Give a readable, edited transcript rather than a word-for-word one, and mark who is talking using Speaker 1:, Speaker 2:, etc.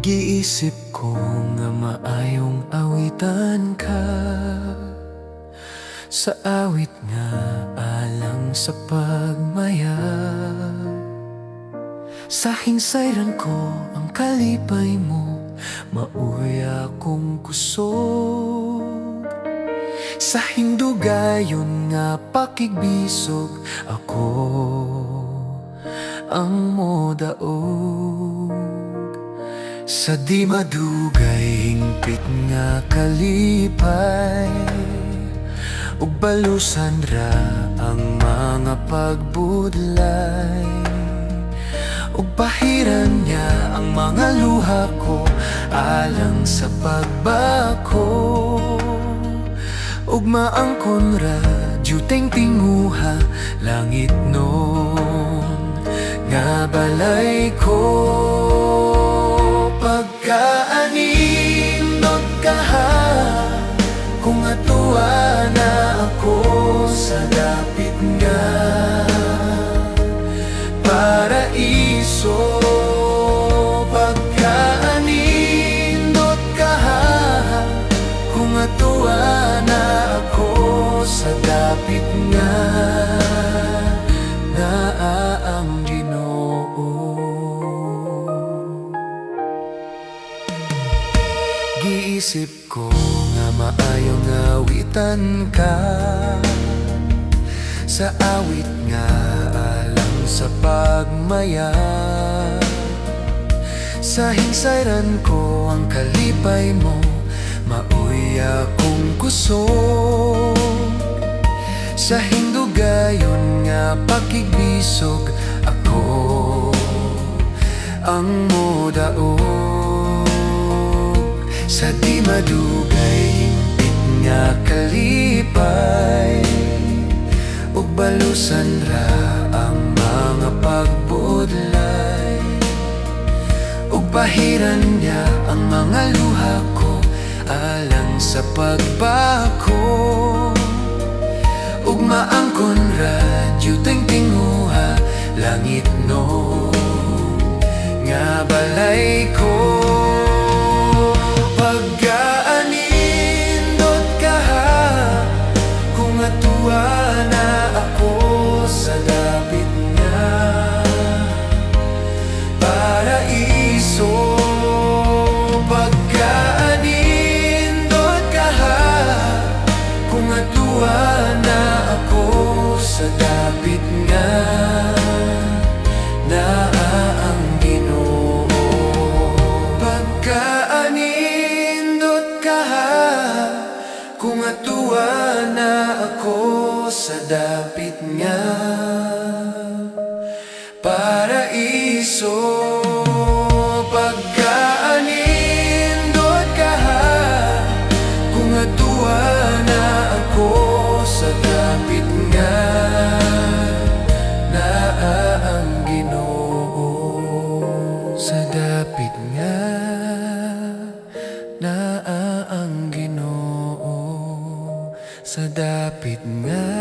Speaker 1: Giisip ko nga maayong awitan ka, sa awit nga alang sa pagmaya. Sa hinsayran ko ang kalipay mo, mauy akong kusog. Sa hindugayon nga pakigbisog, ako ang modaog. Sa di madugay hingpit nga kalipay, ug balusan ra ang mga pagbudlay. Ug bahiran niya ang mga luha ko, alang sa pagbako. Ug maangkon ra juteng tinguha, langit nun nga balay ko. Pagkaanindot ka ha, kung atuwa na ako sa dapit nga paraiso. Pagkaanindot ka ha, kung atuwa na ako sa dapit nga ang giisip ko nga maayong awitan ka, sa awit nga alang sa pagmaya. Sa hinsayran ko ang kalipay mo, mauy akong kusog. Sa hindugayon nga pakigbisog, ako ang modaog. Sa di madugay hingpit nga kalipay, ug balusan ra ang mga pagbudlay. Ug bahiran niya ang mga luha ko, alang sa pagbako. Ug maangkon ra juteng tinguha, langit no nga balay ko. Pagkaanindot ka ha, kung atuwa na ako sa dapit nga paraiso. Pagkaanindot ka ha, kung atuwa na ako sa dapit nga ang Ginoo. Pagkaanindot ka ha, kung atuwa na ako sa dapit nga paraiso. Pagkaanindot ka ha, kung atuwa na ako sa dapit nga ang Ginoo. Sa dapit nga ang Ginoo. Sa dapit nga